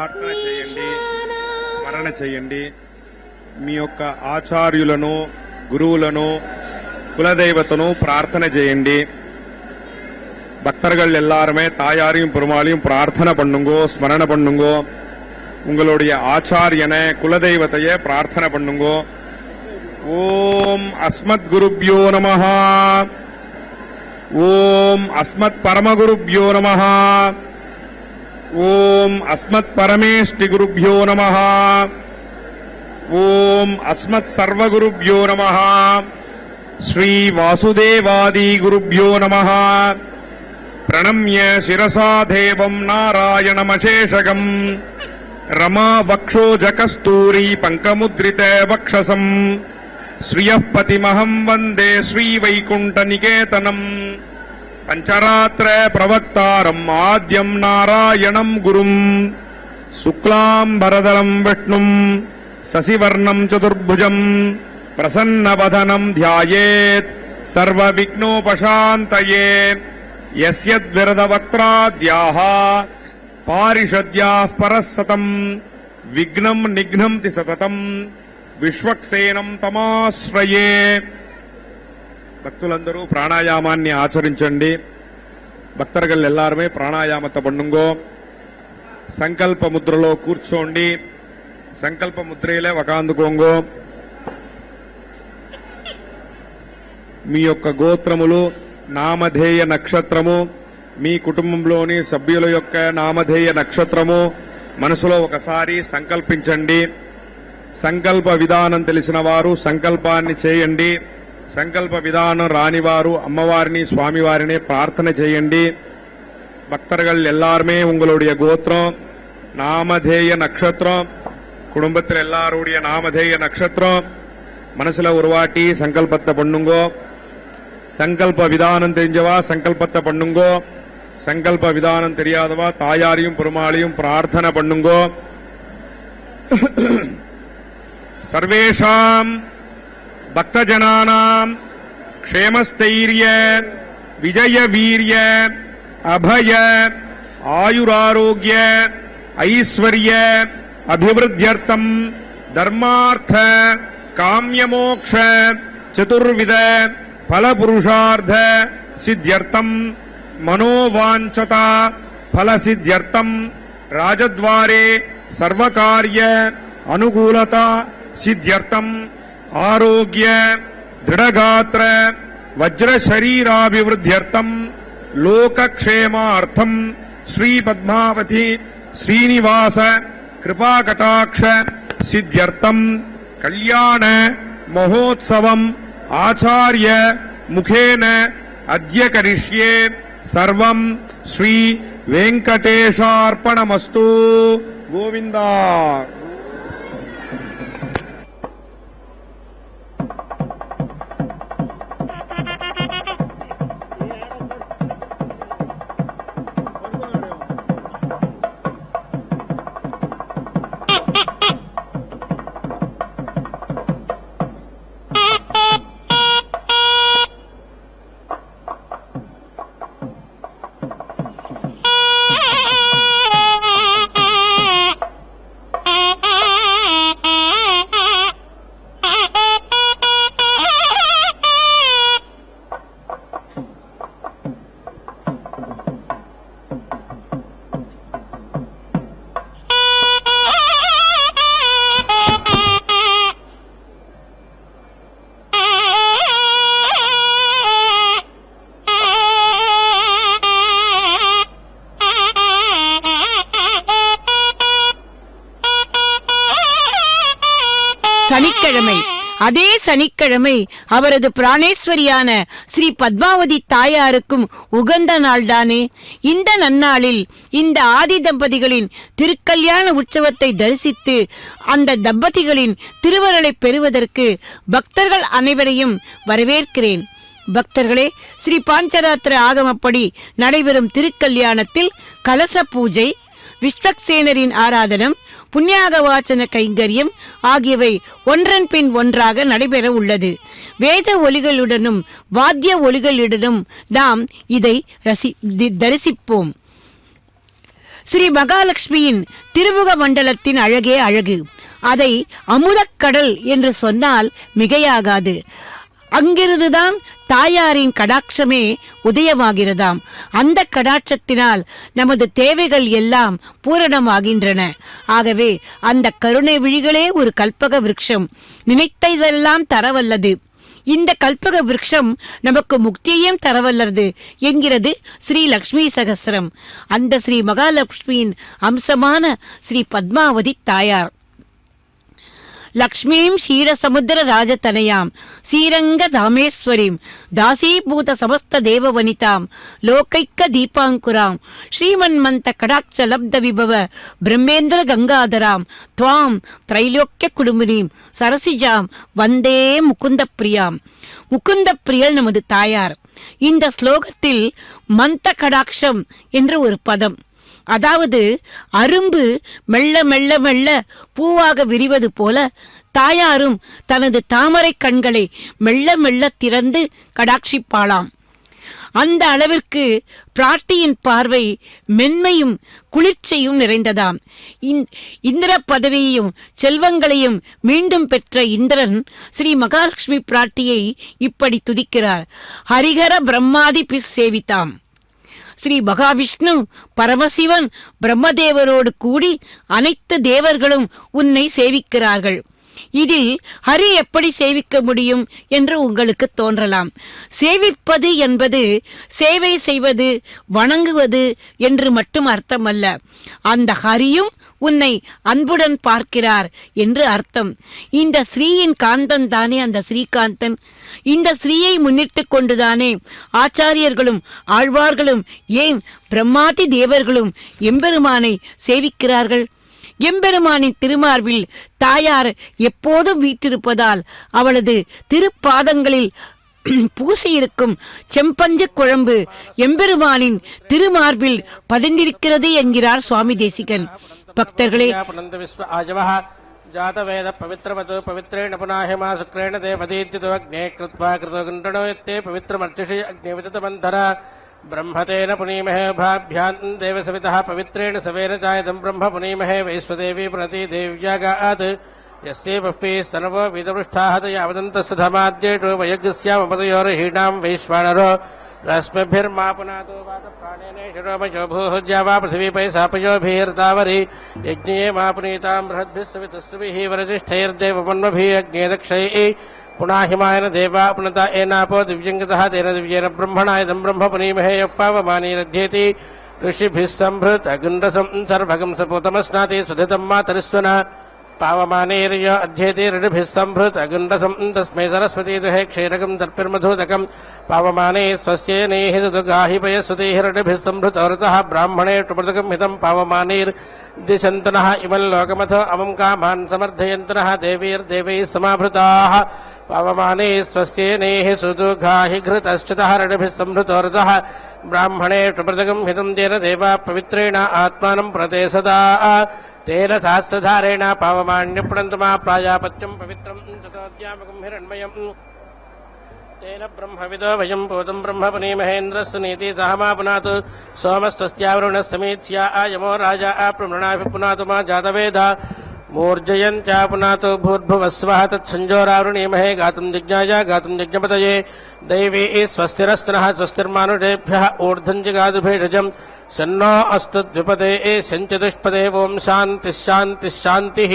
ప్రార్థన చేయండి, స్మరణ చేయండి. మీ యొక్క ఆచార్యులను, గురువులను, குலதெய்வத்தனும் பிரார்த்தனை செய்யண்டி. பக்தர்கள் எல்லாருமே தாயாரையும் பெருமாளையும் பிரார்த்தனை பண்ணுங்கோ, ஸ்மரண பண்ணுங்கோ. உங்களுடைய ஆச்சாரியனை, குலதெய்வத்தையே பிரார்த்தனை பண்ணுங்கோ. ஓம் அஸ்மத் குருப்யோ நமஹ, ஓம் அஸ்மத் பரமகுருப்யோ நமஹ, ஓம் அஸ்மத் பரமேஷ்டி குருப்யோ நமஹ, ஓம் அஸ்மத் சர்வகுருப்யோ நமஹ, ஸ்ரீ வாசுதேவாதி குருப்யோ நமஹ. பிரணம்ய சிரசா தேவம் நாராயணமசேஷகம் ரமா வக்ஷோஜ கஸ்தூரி பங்கமுத்ரித வக்ஷசம் ஸ்ரீயः பதிமஹம் வந்தே ஸ்ரீவைகுண்ட நிகேதனம். பஞ்சராத்திர பிரவக்தாரம் ஆத்யம் நாராயணம் குரும் சுக்லாம்பரதரம் விஷ்ணும் சசிவர்ணம் சதுர்புஜம் பிரசன்னவதனம் த்யாயேத் சர்வவிக்னோபசாந்தயே. யஸ்யத்விரதவக்த்ராத்யாஹ பாரிஷத்யாः பரஸ்ஸதம் விக்னம் நிக்னம் திசததம் విశ్వక్సేనం తమాశ్రయే. భక్తులందరూ ప్రాణాయామాన్ని ఆచరించండి. భక్తர்கள் எல்லாருமே ప్రాణాయామத்தை பண்ணுங்கோ. సంకల్ప ముద్రలో కూర్చోండి. సంకల్ప ముద్రలో వకాందుకోంగో. మీ యొక్క గోత్రములు, నామధేయ నక్షత్రము, మీ కుటుంబంలోని సభ్యుల యొక్క నామధేయ నక్షత్రము మనసులో ఒకసారి సంకల్పించండి. సంకల్ప విధానం తెలిసిన వారు సంకల్పాన్ని చేయండి. సంకల్ప విధానం రానివారు అమ్మవారిని, స్వామివారిని ప్రార్థన చేయండి. பக்தர்கள் எல்லாருமே உங்களுடைய கோத்திரம், நாமதேய நட்சத்திரம், குடும்பத்தில் எல்லாருடைய நாமதேய நட்சத்திரம் மனசுல ஒரு வாட்டி சங்கல்பத்தை பண்ணுங்கோ. சங்கல்ப விதானம் தெரிஞ்சவா சங்கல்பத்தை பண்ணுங்கோ. சங்கல்ப விதானம் தெரியாதவா தாயாரையும் பெருமாளையும் பிரார்த்தனை பண்ணுங்கோ. சர்வேஷாம் பக்தஜனானாம் க்ஷேமஸ்தைரிய விஜய வீரிய அபய ஆயுராரோக்கிய ஐஸ்வர்ய அபிவிருத்தியர்த்தம் தர்மார்த்த காம்யமோக்ஷ சதுர்வித பலபுருஷார்த்த சித்தியர்த்தம் மனோவாஞ்சதா பலசித்தியர்த்தம் ராஜத்வாரே சர்வகாரிய அனுகூலதா சித்தியர்த்தம் ஆரோக்கிய திருடகாத்திர வஜ்ரசரீராபிவிருத்தியர்த்தம் லோகக்ஷேமார்த்தம் ஸ்ரீ பத்மாவதி ஸ்ரீனிவாச கிருபாகடாட்ச சித்தியர்த்தம் கல்யாண மகோத்சவம் ஆச்சாரிய முகேன அத்ய கரிஷ்யே. சர்வம் ஸ்ரீ வெங்கடேஷார்ப்பணமஸ்து. கோவிந்தா. சனிக்கிழமை, அதே சனிக்கிழமை அவரது பிராணேஸ்வரியான ஸ்ரீ பத்மாவதி தாயாருக்கும் உகந்த நாள்தானே. இந்த நன்னாளில் இந்த ஆதி தம்பதிகளின் திருக்கல்யாண உற்சவத்தை தரிசித்து அந்த தம்பதிகளின் திருவருளை பெறுவதற்கு பக்தர்கள் அனைவரையும் வரவேற்கிறேன். பக்தர்களே, ஸ்ரீ பாஞ்சராத்திர ஆகமப்படி நடைபெறும் திருக்கல்யாணத்தில் கலச பூஜை, விஸ்வக்சேனரின் ஆராதனம், புண்ணியாக வாசன கைங்கரியம் ஆகியவை ஒன்றன் பின் ஒன்றாக நடைபெற உள்ளது. வேத ஒலிகளுடனும் வாத்திய ஒலிகளுடனும் நாம் இதை தரிசிப்போம். ஸ்ரீ மகாலட்சுமியின் திருமுக மண்டலத்தின் அழகே அழகு. அதை அமுதக்கடல் என்று சொன்னால் மிகையாகாது. அங்கிருந்துதான் தாயாரின் கடாட்சமே உதயமாகிறதாம். அந்த கடாட்சத்தினால் நமது தேவைகள் எல்லாம் பூரணமாகின்றன. ஆகவே அந்த கருணை விழிகளே ஒரு கல்பக விருட்சம், நினைத்ததெல்லாம் தரவல்லது. இந்த கல்பக விருட்சம் நமக்கு முக்தியையும் தரவல்லது என்கிறது ஸ்ரீ லக்ஷ்மி சகஸ்ரம். அந்த ஸ்ரீ மகாலட்சுமியின் அம்சமான ஸ்ரீ பத்மாவதி தாயார். லக்ஷ்மீம் க்ஷீரசமுத்திர ராஜதனயாம் ஸ்ரீரங்க தாமேஸ்வரீம் தாசீபூத சமஸ்த தேவவனிதாம் லோகைக்க தீபாங்குராம் ஸ்ரீமன்மந்த கடாட்ச லப்த விபவ பிரம்மேந்திர கங்காதராம் துவாம் திரைலோக்கிய குடும்பினீம் சரசிஜாம் வந்தே முகுந்த பிரியாம். முகுந்த பிரியல் நமது தாயார். இந்த ஸ்லோகத்தில் மந்த கடாட்சம் என்ற ஒரு பதம், அதாவது அரும்பு மெல்ல மெல்ல மெல்ல பூவாக விரிவது போல தாயாரும் தனது தாமரை கண்களை மெல்ல மெல்ல திறந்து கடாட்சிப்பாளாம். அந்த அளவிற்கு பிராட்டியின் பார்வை மென்மையும் குளிர்ச்சியும் நிறைந்ததாம். இந்திர பதவியையும் செல்வங்களையும் மீண்டும் பெற்ற இந்திரன் ஸ்ரீ மகாலட்சுமி பிராட்டியை இப்படி துதிக்கிறார். ஹரிஹர பிரம்மாதி பிஸ் சேவித்தாம். ஸ்ரீ மகாவிஷ்ணு பரமசிவன் பிரம்மதேவரோடு கூடி அனைத்து தேவர்களும் உன்னை சேவிக்கிறார்கள். இதில் ஹரி எப்படி சேவிக்க முடியும் என்று உங்களுக்கு தோன்றலாம். சேவிப்பது என்பது சேவை செய்வது, வணங்குவது என்று மட்டும் அர்த்தமல்ல. அந்த ஹரியும் உன்னை அன்புடன் பார்க்கிறார் என்று அர்த்தம். இந்த ஸ்ரீயின் காந்தன் தானே அந்த ஸ்ரீகாந்தன். இந்த ஸ்ரீயை முன்னிட்டு கொண்டுதானே ஆச்சாரியர்களும் ஆழ்வார்களும் ஏன் பிரம்மாதி தேவர்களும் எம்பெருமானை சேவிக்கிறார்கள். எம்பெருமானின் திருமார்பில் தாயார் எப்போதும் வீற்றிருப்பதால் அவளது திருப்பாதங்களில் பூசியிருக்கும் செம்பஞ்ச குழம்பு எம்பெருமானின் திருமார்பில் பதிந்திருக்கிறது என்கிறார் சுவாமி தேசிகன். பக்தர்களே, जातवेद पवित्रवतो पवित्रेण पुनाहिमा शुक्रेण देवदीत्युतो अग्ने कृत्वा कृतोगुण्डनो यत्ते पवित्रमर्चिषि अग्निविततमन्धरा ब्रह्मतेन पुनीमहे भाभ्यान् देवसवितः पवित्रेण सवेन चायदं ब्रह्म पुनीमहे वैश्वदेवी प्रणति देव्यागात् यस्ये बह्वी स्तनवो विदपृष्ठाः यावदन्तस्य धमाद्येषु वयज्ञस्यामपदयोर्हीणां वैश्वानरो रश्मिभिर्मा पुनातो वातप्राणेन शिरोमयो भूः ज्यावा पृथिवीपै सापयोभिर्तावरि यज्ञे मा पुनीतां बृहद्भिः सवितस्तुभिः वरजिष्ठैर्देवमन्वभिः अग्ने दक्षैः पुनाहिमायन देवा पुनता एनापो दिव्यङ्गतः तेन दिव्येन ब्रह्मणा इदं ब्रह्म पुनीमहे यः पावमानीरध्येति ऋषिभिः सम्भृत अगुण्डसं सर्वगं सपूतमस्नाति सुधितं मातरिस्वना पावमानेर्य अध्येति ऋषिभिः सम्भृत अगुण्डसं तस्मै सरस्वती दुहे क्षीरकं तर्पिर्मधुदकं पावमाने स्वस्येनेः दुदुगाहिपयस्वतीः ऋषिभिः सम्भृतोरसः ब्राह्मणेषु मृदकं हितं पावमानेर्दिशन्तनः इमं लोकमथो अमं कामान् समर्थयन्तनः देवीर्देवैः समाभृताः पावमाने स्वस्येनेः सुदुगाहि घृतश्चितः ऋषिभिः सम्भृतोरसः ब्राह्मणेषु मृदकं हितं तेन देवा पवित्रेण आत्मानं प्रते सदा तेन सहस्रधारेण पावमान्यप्रणन्तु मा प्राजापत्यं पवित्रं चतोऽध्यामकं हिरण्मयम् तेन ब्रह्मविदो वयं पूतं ब्रह्म पुनीमहेन्द्रस्य नीति सह मा पुनातु सोमस्त्वस्यावरुणः समीच्या आयमो राजा आप्रमृणाभिः पुनातु मा जातवेद मूर्जयन्त्या पुनातु भूर्भुवस्वः तत्सञ्जोरावृणीमहे गातुं जिज्ञाय गातुं यज्ञपतये दैवी स्वस्तिरस्तनः स्वस्तिर्मानुषेभ्यः ऊर्ध्वं जगातु भेषजम् शन्नो अस्तु द्विपदे शञ्चतुष्पदे ओं शान्तिः शान्तिः शान्तिः।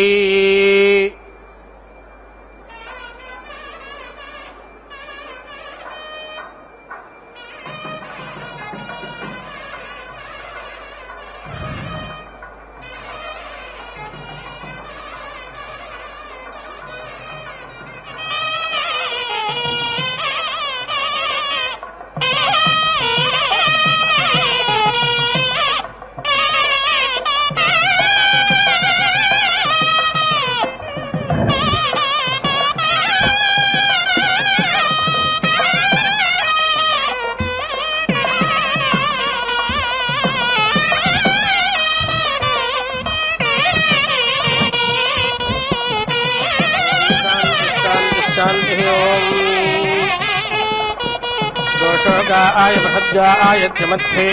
दोषोगाय बृहद्गाय मध्ये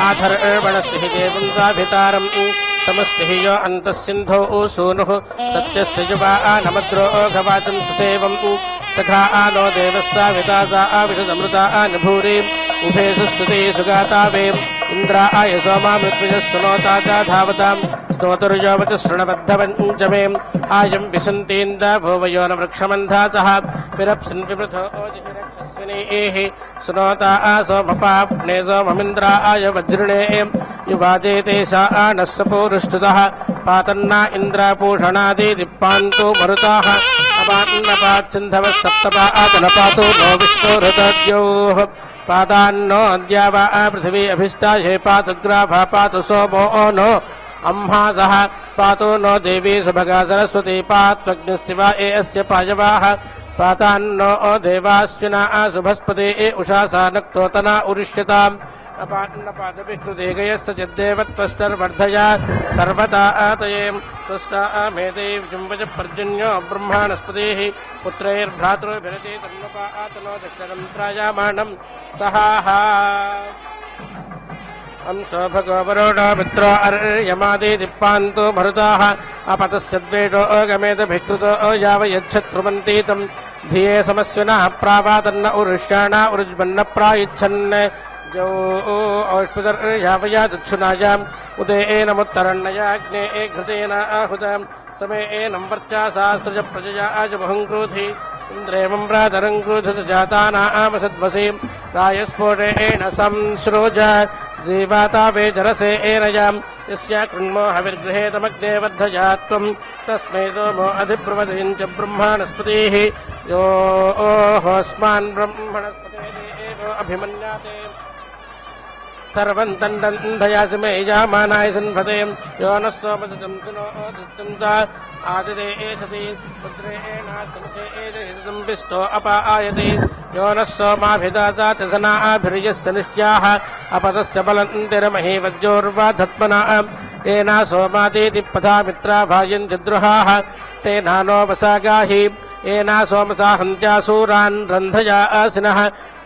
आधर्वणस्य हि देवं साभितारम् तमस्ति हि यो अन्तःसिन्धौ सूनुः सत्यस्य युवा नमद्रो घवाचं सुसेवम् सखा नो देवस्साविता सा आविषदमृता आनुभूरिम् उभे सुस्तुते सुगातावे इन्द्राय सोमा मृत्युजः सुनोता च धावताम् स्तोतुर्योवच शृणबद्धवञ्चमे आयम् विशन्तीन्द्र भुवयो न वृक्षमन्धासः विरप्सिन् विवृथो ओजिहिरक्षस्विनीः सुनोता सोमपाप्ने सोममिन्द्राय वज्रिणे युवाजे तेषा नः सपूरुष्टुतः पातन्ना इन्द्रापूषणादिदिप्पान्तो मरुताः अपान्नपाच्छिन्धवस्तप्तपातनपातो नो विष्णोरतद्योः पादान्नो अद्यावा पृथिवी अभिष्टाये पातु ग्राभा पातु सोमो नो अम्हासः पातो नो देवी सुभगा सरस्वती पात्वग्निस्शिवा अस्य पायवाः पातान्नो देवाश्विना शुभस्पते उषासा नक्तोतना उरिष्यताम् अपान्नपादभिकृदेगयस्य चिद्देवत्वष्टर्वर्धया सर्वदा आतये त्वष्टा मेदे विजुम्बज पर्जन्यो ब्रह्माणस्पतिः पुत्रैर्भ्रातृभिरते तन्नपा आतनो दक्षिणं त्रायामाणं सहाहा अंशो भगवरोडो मित्रो अर्यमादिदिप्पान्तो मरुताः अपतस्य द्वेषो अगमेदभिकृतो यावयच्छत्रुमन्तीतं धिये समस्विनः प्रावातन्न उरुष्याणा उरुज्वन्न प्रायुच्छन् जो औष्पदर्यावया दक्षुणायाम् उदयेनमुत्तरण्ययाग्ने घृतेन आहुताम् समेनं वर्चासास्त्रज प्रजया आजबहुं क्रोधि इन्द्रेवं प्रातरं क्रोधस जातानामसद्वसीं रायस्फोटेन संश्रोज जीवातावे जरसे एनयाम् यस्या कृण्मो हविर्गृहे तमग्ने वर्धया त्वं तस्मै सोमो अधिब्रवदीं च ब्रह्माणस्पतिः यो ओहोऽस्मान् ब्रह्मणस्पतेः अभिमन्याते सर्वं तण्डन्धयासि मे यामानाय सन्भते यो नः सोमसं सुनो दृष्टं च आदिते एषति पुत्रेणास्तमुखेजहितम्बिष्टो अपायते यो नः सोमाभिदासातिसनाभिर्यस्य निश्चाः अपतस्य बलन्तिरमहि वज्रोर्वा धत्मना येना सोमातीति पथा मित्रा भायन्ति द्रुहाः तेना नो वसागाहि येना सोमसा हन्त्यासूरान् रन्धया आसिनः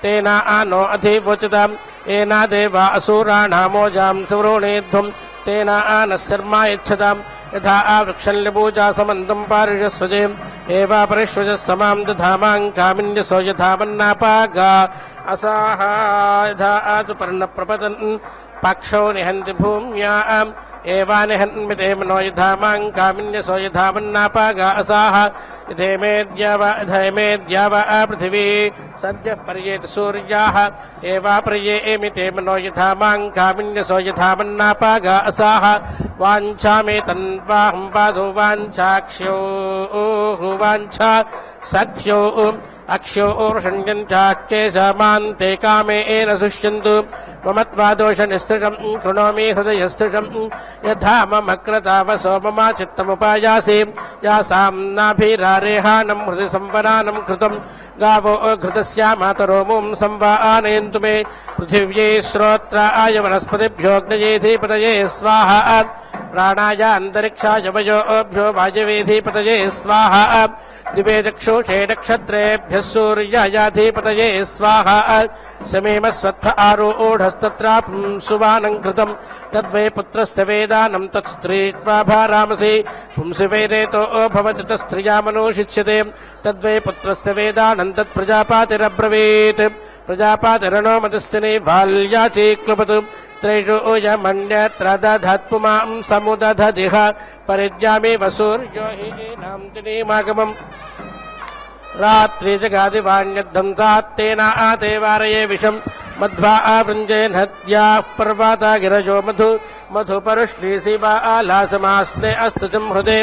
तेना नो अधिवोचताम् येना देवा असुराणामोजां सुवृणेध्वं तेना नः शर्मा यच्छताम् यथा वृक्षल्यपूजा समन्दं पारिषस्वजेम् एवा परिष्वजस्तमां दधामां कामिन्यसो यथामन्नापागा असाः यथा आतुपर्णप्रपतन् पाक्षौ निहन्ति भूम्याम् एवा निहन्मिते मनो यथामां कामिन्यसो यथामन्नापागा असाः यथेमेद्यावा पृथिवी सद्यः पर्येत सूर्याः एवा पर्येमिते मनो यथामां कामिन्यसो यथामन्नापागा असाः वाञ्छामे तन्वाहं पादो वाञ्छाक्ष्यो वाञ्छा सख्यो अक्ष्यो षण्यञ्चाक्केशमान्ते कामे एन सुष्यन्तु मम त्वादोषनिस्तृशं कृणोमि हृदयस्तृशं यथा मम क्रतावसो मम चित्तमुपायासि यासां नाभिरारेहानं हृदि संवनानं कृतं गावो घृतस्या मातरो मुं संवानयन्तु मे पृथिव्यै श्रोत्राय वनस्पतिभ्योऽग्नयेधिपतये स्वाहा प्राणाय अन्तरिक्षाय वयोभ्यो वायवेधिपतये स्वाहा दिवे चक्षुषे नक्षत्रेभ्यः सूर्यायाधिपतये स्वाहा समेमस्वत्थ आरूढस्तत्रापं सुवानं कृतं तद्वै पुत्रस्य वेदानं तत्स्त्रीत्वा भारामसि पुंसि वेदेतो भवति तत्स्त्रियामनुशिच्यते तद्वै पुत्रस्य वेदानं तत्प्रजापातिरब्रवीत् प्रजापातिरणो मतिस्थिने बाल्याचीक्लुपतु त्रैषु यमन्यत्र दधत्पुमां समुदधदिह परिज्ञामे वसूर्यो हि नाम दिनीमागमम् रात्रि जगादिवाण्यद्धंसात्तेना आते वारये विषम् मध्वा आवृञ्जेन हत्याः पर्वता गिरजो मधुपरुष्णी शिवा आलासमास्ने अस्तु च हृदे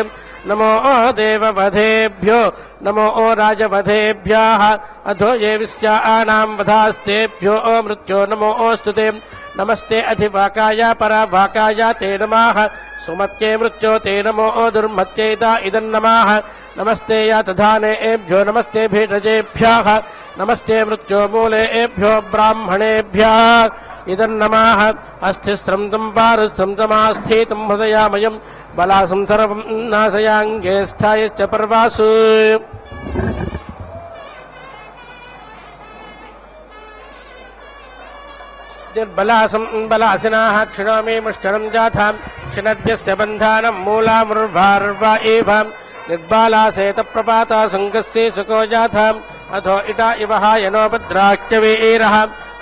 नमो देववधेभ्यो नमो राजवधेभ्यः अधो ये विश्यानां वधास्तेभ्यो मृत्यो नमोऽस्तु ते नमस्ते अधिवाकाय परावाकाय ते नमः सुमत्ये मृत्यो ते नमो दुर्मत्येता इदन्नमः नमस्ते यातधानेभ्यो नमस्ते भेषजेभ्यः नमस्ते मृत्यो मूलेभ्यो ब्राह्मणेभ्यः इदन्नमः अस्थिस्रं पारुस्रं हृदयामयं बलासं सर्वं नाशयाङ्गे स्थायश्च पर्वासु निर्बलासं बलासिनाः क्षिणोमि मुष्करं जाथां क्षिणद्यस्य बन्धानं मूलामुर्वार्वा एव निर्बालासेतप्रपाता सङ्गस्य सुको जाथाम् अथो इटा इव हायनो भद्राख्यवीरः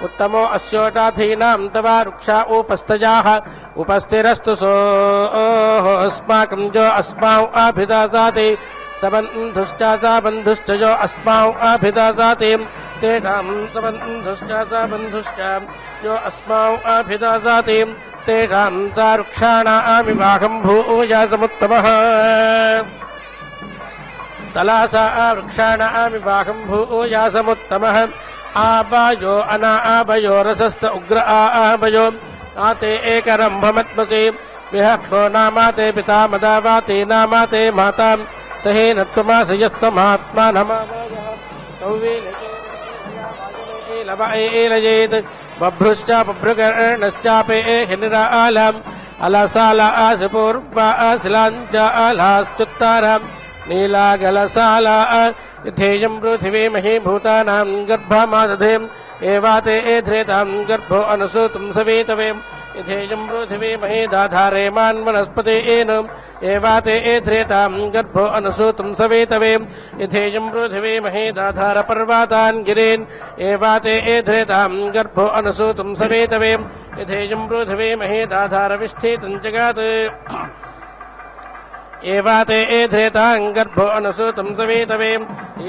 उत्तमो अस्योटाधीनां तवा वृक्षा उपस्तजाः उपस्थिरस्तु सोऽस्माकं जो अस्माउ अभिदासाति सबन्धुश्चा सा बन्धुश्च जो अस्माउ अभिदासाति तेषां सबन्धुश्च सा बन्धुश्च जो अस्माउ अभिदासाति तेषां सा वृक्षाणामिवाहं भूयासमुत्तमः तलासा वृक्षाणामिवाहं भूयासमुत्तमः आबायो अना आबयो रसस्त उग्र आबयो आते एकरम्भमत्मसे विहक्षो नामाते पिता मदावाते नामाते मातां सहेन त्वमासयस्तमात्मा नमावायः तौवेलजेत् बभ्रुश्च बभ्रुकर्णश्चापे हिनिरालाम् अलसाला आसपूर्वा आशिलाञ्च आलाश्चुत्ताराम् नीलागलसाला यथेयं पृथिवीमहि भूतानां गर्भमादधेम् एवाते एध्रेतां गर्भो अनुसूतुं सवेतवे यथेयं पृथिवीमहि दाधारे मान्वनस्पतेन एवाते एध्रेतां गर्भो अनुसूतुं सवेतवे यथेयं पृथिवीमहि दाधारपर्वतान् गिरीन् एवाते एध्रेतां गर्भो अनुसूतुं सवेतवे यथेयं पृथिवीमहि दाधारविष्ठितं जगात् एवाते एध्रेतां गर्भो अनुसूतं सवेतवे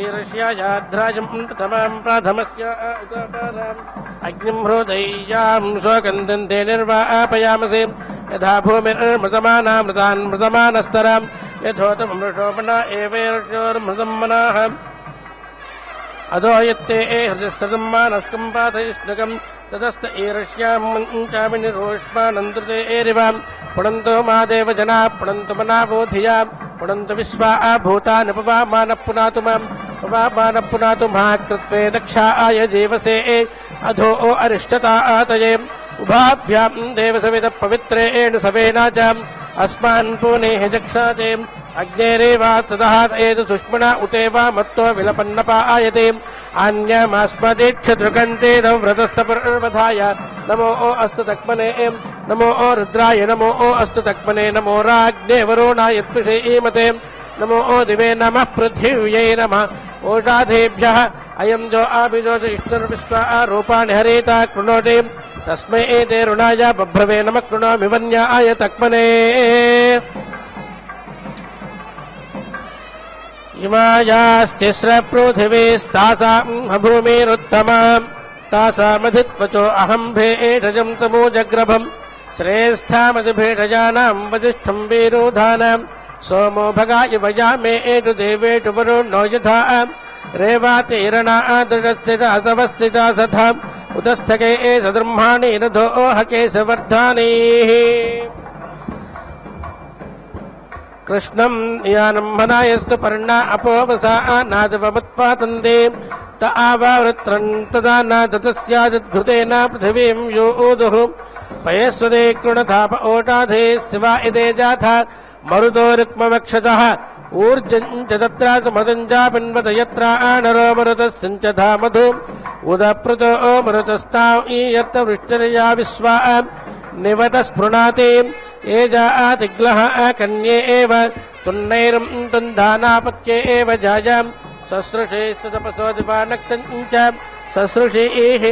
ईर्ष्यायाध्राजं प्रथमां प्राथमस्य उदापानाम् अग्निं हृदय्यां स्वकन्दन्ते निर्वापयामसे यथा भूमिर्मृतमानामृतान् मृतमानस्तरां यथोतमृषोपणा एवेर्षोर्मृतं मनाः अधो यत्ते हृदयस्तदं मानस्कं पाथयिष्णुकम् ततस्त ईर्ष्यां मञ्चामिनिरोष्मानन्दृते एरिवां पुणन्तो मादेव जना पुणन्तु मनावोधिया पुणन्तु विश्वा भूतानुपवामानः पुनातु मां पवामानः महाकृत्वे दक्षाय जीवसे अधो अरिष्टता आतये उभाभ्यां देवसविदः पवित्रेण सवेना च अस्मान् पुनेः जक्षाते अग्नेरेवात्ततः एतु सुष्मणा उतेवा मत्तो विलपन्नपायते आन्यमास्मदीक्षदृगन्ते व्रतस्तपर्वधाय नमो अस्तु तक्मने नमो रुद्राय नमो अस्तु तक्मने नमो राज्ञे वरुणाय त्विषीमते नमो दिवे नमः पृथिव्यै नमः ओषाधेभ्यः अयं जो आभिजोष विष्णुर्विश्वा रूपाणि हरेता कृणोति तस्मै एते ऋणाय बभ्रवे नमः कृणोमि वन्याय तक्मने इमायास्तिस्रपृथिवीस्तासां भूमिरुत्तमां तासामधित्वचो अहं भेषजं समूजग्रभं श्रेष्ठामधिभेषजानां वसिष्ठं वीरोधानां सोमो भगाय वयामे एषु देवेषु वरुणो यथा रेवातिरणा दृढस्थिता सवस्थिता सथा उदस्थके सद्रह्माणि रथो हकेशवर्धानीः कृष्णं यानं मनायस्तु पर्णा अपोवसा नादवमुत्पातन्ते त आवावृत्रं तदा नादतस्यादद्घृतेन पृथिवीं यो ऊदुः पयस्वदे कृणधाप ओटाधे शिवा इदे जाथा मरुतो रुक्मवक्षसः ऊर्जञ्च तत्रासमदञ्जापिन्वत यत्र नरो मरुतश्चञ्च धामधु उदप्रुतो मरुतस्ताव ईयत्त वृष्टिर्या विश्वा निवतस्पृणाति ये जातिग्लः कन्ये एव तुन्नैरं तुन्धानापत्ये एव जायां ससृषेस्तपसो दिवानक्तञ्च ससृषीः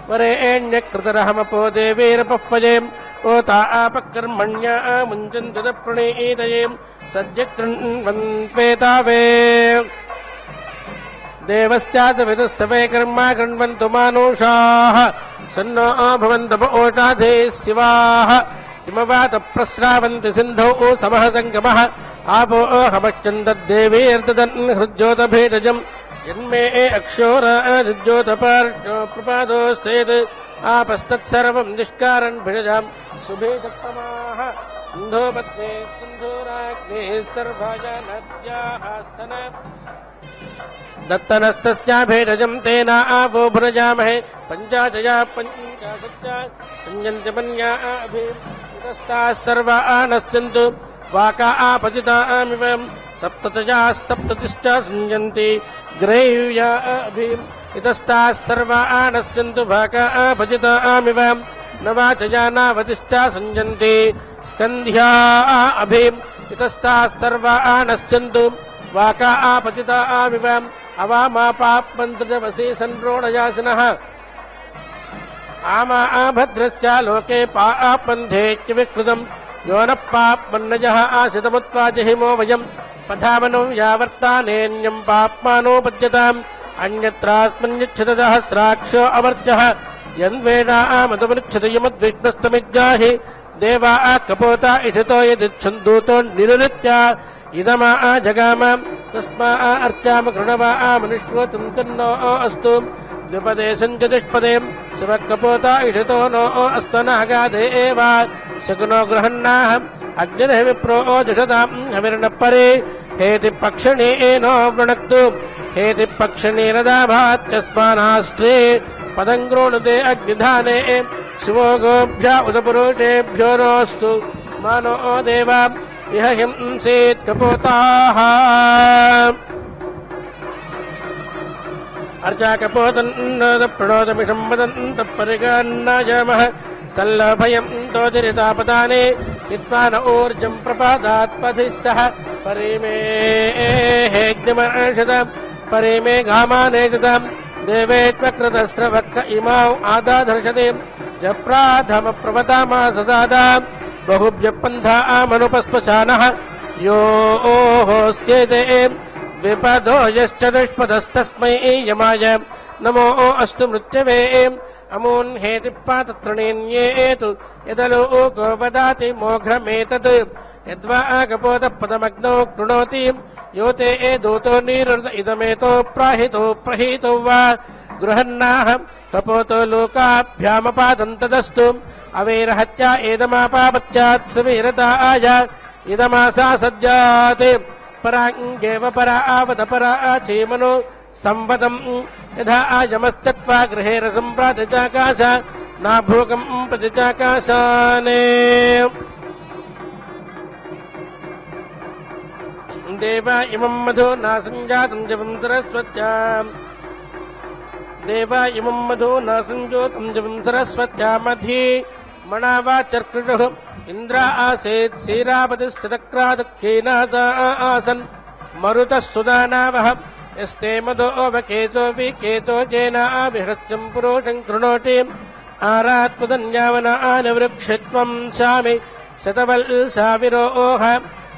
वरेण्यकृतरहमपो देवीरपह्वजेम् ओता आपकर्मण्या मुञ्चन्तु प्रणीतये सद्य कृण्वन्त्वेतावे देवश्चाच विदुस्तवे कर्मा कृण्वन्तु मानुषाः सन्नो भवन्तु ओषाधे शिवाः हिमवात प्रस्रावन्ति सिन्धौ समः सङ्गमः आपो हमश्चन्दद्देवीर्ददन् हृद्योतभेदजम् जन्मे अक्षोरादिद्योतपार्श्वो प्रपादोश्चेत् आपस्तत्सर्वं निष्कारन् भिषजाम् सुभेदत्तमाः सिन्धोपत्ने सिन्धूराग्ने सर्वाया नद्याः स्तन दत्तनस्तस्याभेदजं तेन आपो भुनजामहे पञ्चाशया पञ्चाशत्या संयन्त्यमन्याभिस्ताः सर्वा नश्यन्तु वाका आपचितामिव सप्ततयास्तप्ततिश्च संयन्ति ग्रैव्याभिम् इतस्ताः सर्वा नश्यन्तु वाका आपचितामिव न वाचयानावतिष्ठा संजन्ति स्कन्ध्या अभिम् इतस्ताः सर्वा नश्यन्तु वाका आपचिता आविव अवामापाप्मन्त्रवसे संरोणयासिनः आमा भद्रश्च लोके पापन्धेत्यविकृतम् यो न पाप्मन्नयः आशितमुत्वाजहिमो वयम् पठामनो यावर्तानेऽन्यम् पाप्मानोपद्यताम् अन्यत्रास्मन्यच्छतसहस्राक्षो अवर्जः यन्वेदामदवृच्छतयमुद्विष्णस्तमिज्जाहि देवा कपोता इषितो यदिच्छन्दूतो निरुत्य इदमा जगाम तस्मा अर्चाम कृणवा मनुष्योतुं तन्नो अस्तु द्विपदे सञ्चतुष्पदे शिवकपोता इषितो नो अस्तनागाधे एव शकुनो गृहन्नाः अग्निर्ह विप्रो जुषतां हविर्नपरे हेति पक्षिणे नो वृणक्तु हेति पक्षिणे रदाभात्यस्मानास्त्रे पदं गृणुते अग्निधाने शिवो गोभ्य उदपुरुषेभ्यो नोऽस्तु मानो देवा इह हिंसेत् कपोताः अर्चा कपोतन्न प्रणोदमिषं वदन्त परिगान्नायामः सल्लभयं तोदिरितापदाने हित्वा न ऊर्जं प्रपादात्पथिष्ठः परिमेऽग्निमर्षत परिमे घामानेजताम् देवेत्वकृतस्रवक्क इमां आदाधर्षते जप्राधमप्रवतामा सदादा बहुभ्यपन्था मनुपस्पशानः योऽस्येते विपदो यश्च दुष्पदस्तस्मै यमाय नमो अस्तु मृत्यवे अमून् हेतिपातत्रणेन्येतु यदलोको वदाति मोघ्रमेतत् यद्वा कपोतपदमग्नौ कृणोति योते दूतो निरुद इदमेतो प्राहितो प्रहीतो वा गृहन्नाः कपोतो लोकाभ्यामपादन्तदस्तु अवेरहत्या एदमापापत्यात् सवीरताय इदमासा सज्जात् पराङ्गेव परा आवत परा आचेमनो संवदम् यथा आयमश्चत्वा गृहे रसं प्रातिचाकाश नाभोगं प्रतिचाकाशाने देवा इमं मधु नासञ्जातं जवं सरस्वत्याम् देवा इमं मधु नासञ्जोतं जवं सरस्वत्या मध्ये मणावाचर्कृषुः इन्द्र आसेत् क्षीरापतिश्चक्रादुःखेनासा आसन् मरुतः सुदानावः यस्ते मदो वकेतो विकेतो जेनाभिहस्त्यं पुरुषं कृणोति आरात्मदन्यावना आनवृक्षत्वं शामि शतवल्साविरोह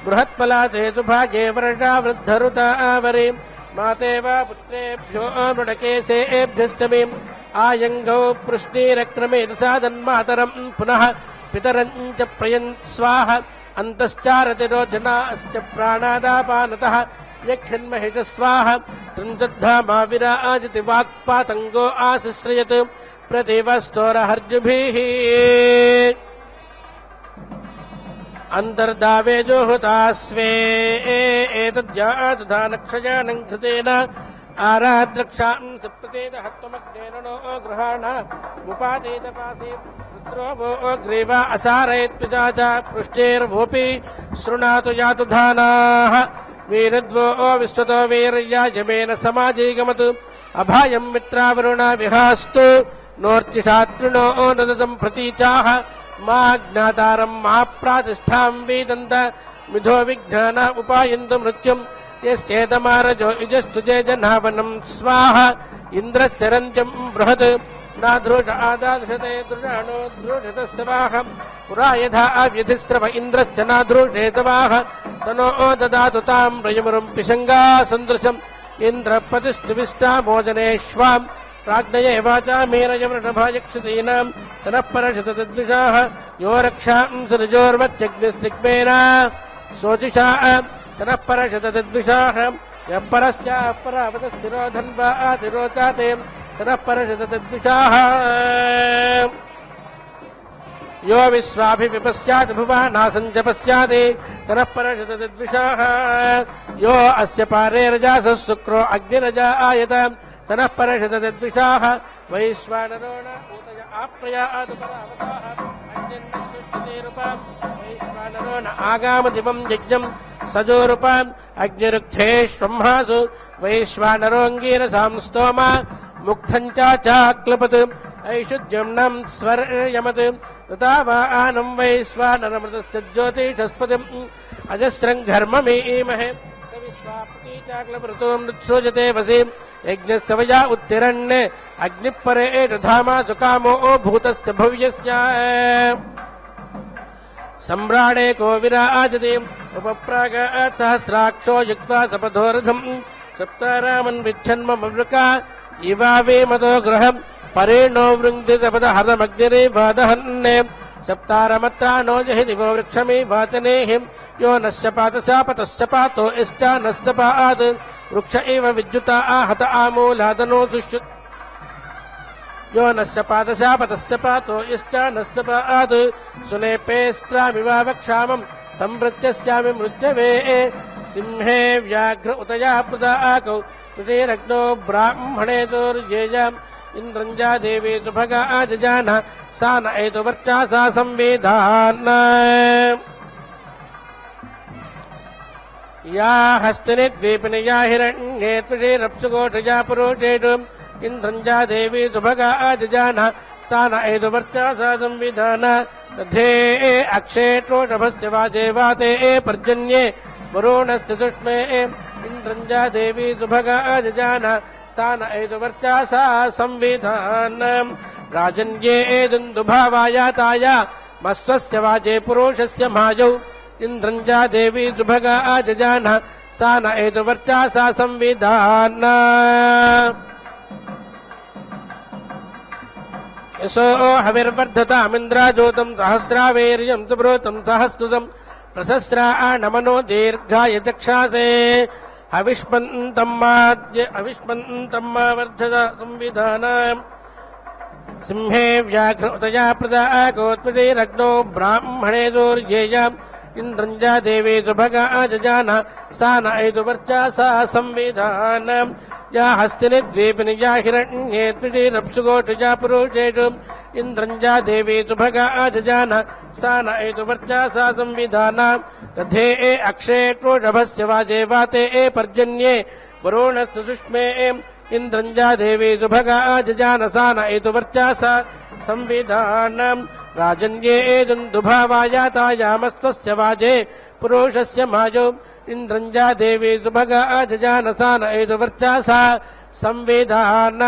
बृहत्फलाचेतु भागे वर्षा वृद्धरुता आवरे माते वा पुत्रेभ्यो मृडकेशेभ्यश्च मे आयङ्गौ पृष्णीरक्रमेदसादन्मातरं पुनः पितरञ्च प्रयन् स्वाह अन्तश्चारतिरोचनाश्च प्राणादापानतः यक्षन्महिष स्वाह त्रिंशद्धामा विराजति वाक्पातङ्गो आशिश्रयत् प्रतिवस्तोरहर्जुभिः अन्तर्दावेजोहुता स्वे एतद्यातुधानक्षयानं कृतेन आराद्रक्षां सप्ततेन हत्वमग्नेन नो गृहाण उपादेतपासे रुद्रो वो ग्रीवा असारयत्पिता च पृष्ठेर्वोऽपि शृणातु यातु धानाः वीरद्वो विश्वतो वीर्यायमेन समाजीगमतु अभायं मित्रावरुणा विहास्तु नोर्चिषात्रिणो नदतं प्रतीचाः मा ज्ञातारं मा प्रातिष्ठां वेदन्त मिथो विज्ञान उपायन्तु मृत्युं यस्येतमारजो इजस्तुजे जनावनं स्वाहा इन्द्रस्य रञ्जं बृहत् नाधृष आदादृशते दृढाणो दृढतस्वाह पुरा यथा व्यधिस्रव इन्द्रस्य नाधृषेतवाह स नो ददातु तां रयमुरुं पिशङ्गा सन्दृशम् इन्द्रपतिस्तुविष्टा भोजनेष्वां प्राज्ञये वाचा मेरयवृषभायक्षतीनां तनः परशतद्विषाः यो रक्षां सुरजोर्वत्यग्निस्तिग्मेन शोचिषा तनः परशतद्विषाः यः परस्याः परावतस्थिरो धन्वा आतिरोचाते तनः परशतद्विषाः यो विश्वाभिविपस्यात् भुवानासञ्च पश्याति तनः परशतद्विषाः यो अस्य पारे रजासः शुक्रो अग्निरजा आयत तनः परशतद्विषाः वैश्वानरो न ऊतय आप्रयातु परावताः अग्निर्नक्षुष्टतेरुपाम् वैश्वानरो न आगामदिवं यज्ञं सजोरुपाम् अग्निरुक्थेष्वंहासु वैश्वानरोऽङ्गीरसां स्तोमा मुक्थं चाक्लपत् ऐषुद्युम्नं स्वर्यमत् तथा वा आनं वैश्वानरमृतस्य ज्योतिषस्पतिम् अजस्रं घर्ममीमहे चाक्लमृतों मृत्सोजते वसी यज्ञस्तवया उत्तिरण्ये अग्निपरे धामा सुकामो भूतस्य भव्यस्य सम्राणे को विराजते उपप्रागात् सहस्राक्षो युक्त्वा सपथोरथम् सप्तारामन् विच्छन्ममृका इवावे मतो गृहम् परेणो वृङ्क्ति सपदहरमग्निरेवादहन्ने सप्तारमत्रा नो जहि दिवो वृक्षमे वाचनेहिम् यो नश्च पातशापतश्च पातो इश्च नश्च पात् वृक्ष एव विद्युता आहत आमूलादनो सुष्यु यो नश्च पातशापतश्च पातो इश्च नश्च पात् सुनेपेस्त्रामिवा वक्षामम् तं मृत्यस्यामि मृत्यवे सिंहे व्याघ्र उतया प्रदाकौ तुतेरग्नो ब्राह्मणे दुर्येजाम् इन्द्रञ्जा देवी दुभगा आजजान सा न एतुवर्चासा संवेदान् या हस्तिनि द्वीपिनि या हिरण्ये त्वषेरप्सुकोषया पुरुषेषु इन्द्रञ्जा देवी दुभगा आजजान सा न एतुवर्चासा संविधान तथे अक्षेत्रोषभस्य वाजे वाते पर्जन्ये वरुणस्य सुष्मे इन्द्रञ्जा देवी दुभगा आजजान सा न एतुवर्चासा संविधान राजन्ये दुन्दुभावायाताया मस्वस्य वाजे पुरुषस्य माजौ इन्द्रञ्जा देवी दुभगा आजजान सा न एतुवर्चासा संविधान यशो हविर्वर्धतामिन्द्राजोतं सहस्रावेर्यं सुब्रूतं सहस्कृतं प्रसस्रा नमनो दीर्घाय चक्षासे अविष्पन्तं वर्धत संविधान सिंहे व्याघ्र उतया प्रदाकोत्पतिरग्नो ब्राह्मणे दुर्येयाम् इन्द्रञ्जा देवी सुभगा आजजान सा न एतुवर्चासा संविधान या हस्तिनि द्वीपिनि या हिरण्ये त्रिरप्सुकोषया पुरुषेषु इन्द्रञ्जा देवी सुभगा आजजान सा न एतुवर्चासा संविधान तथे अक्षेत्रोषभस्य वाजे वाते पर्जन्ये वरुणस्य सुष्मे इन्द्रञ्जा देवी सुभगा आजजान सा न एतुवर्चासा संविधान राजन्ये दुन्दुभावायातायामस्त्वस्य वाजे पुरुषस्य माजो इन्द्रञ्जा देवी सुभगा आजजान सा न एतुवर्चासा संविधान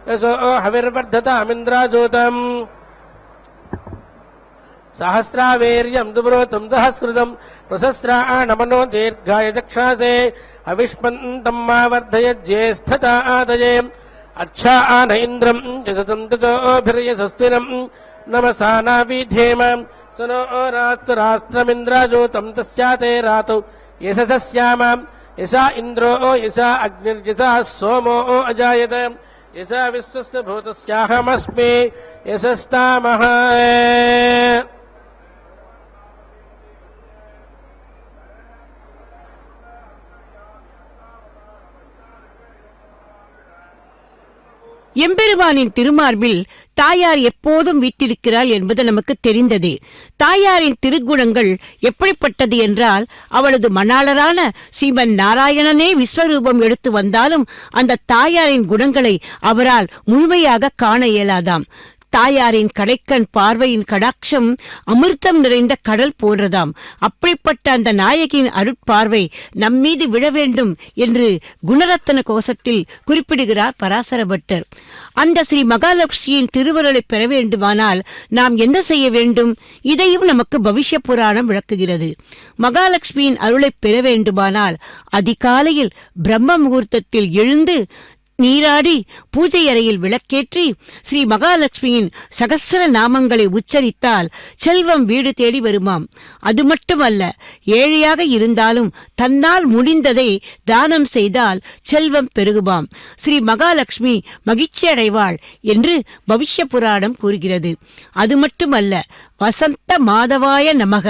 यशो हविर्वर्धतामिन्द्राजोतम् सहस्रावेर्यं दुब्रूतं सहस्कृतं प्रसस्रा नमनो दीर्घाय चक्षासे अविष्पन्तं मा वर्धयज्येष्ठता आदये अच्छा आन इन्द्रं यशतं ततोभिर्यशस्तिनं नमसा नाविधेम स नो राष्ट्रमिन्द्राजोतं तस्याते रातौ यशसस्याम यशा इन्द्रो यशा अग्निर्यशा सोमो अजायत यशा विश्वस्य भूतस्याहमस्मि यशस्तामः எம்பெருமானின் திருமார்பில் தாயார் எப்போதும் வீற்றிருக்கிறாள் என்பது நமக்கு தெரிந்தது. தாயாரின் திருக்குணங்கள் எப்படிப்பட்டது என்றால், அவளது மணாளரான ஸ்ரீமன் நாராயணனே விஸ்வரூபம் எடுத்து வந்தாலும் அந்த தாயாரின் குணங்களை அவரால் முழுமையாக காண இயலாதாம். தாயாரின் கடைக்கண் பார்வையின் கடாட்சம் அமிர்தம் நிறைந்த கடல் போன்றதாம். அப்படிப்பட்ட அந்த நாயகியின் அருட்பார்வை நம்மீது விழ வேண்டும் என்று குணரத்ன கோஷத்தில் குறிப்பிடுகிறார் பராசர பட்டர். அந்த ஸ்ரீ மகாலட்சுமியின் திருவருளை பெற வேண்டுமானால் நாம் என்ன செய்ய வேண்டும்? இதையும் நமக்கு பவிஷ்ய புராணம் விளக்குகிறது. மகாலட்சுமியின் அருளை பெற வேண்டுமானால் அதிகாலையில் பிரம்ம முகூர்த்தத்தில் எழுந்து நீராடி பூஜை அறையில் விளக்கேற்றி ஸ்ரீ மகாலட்சுமியின் சகஸ்ர நாமங்களை உச்சரித்தால் செல்வம் வீடு தேடி வருமாம். அது மட்டுமல்ல, ஏழையாக இருந்தாலும் தன்னால் முடிந்ததை தானம் செய்தால் செல்வம் பெருகுமாம். ஸ்ரீ மகாலட்சுமி மகிழ்ச்சி அடைவாள் என்று பவிஷ்ய புராணம் கூறுகிறது. அது மட்டுமல்ல, வசந்த மாதவாய நமக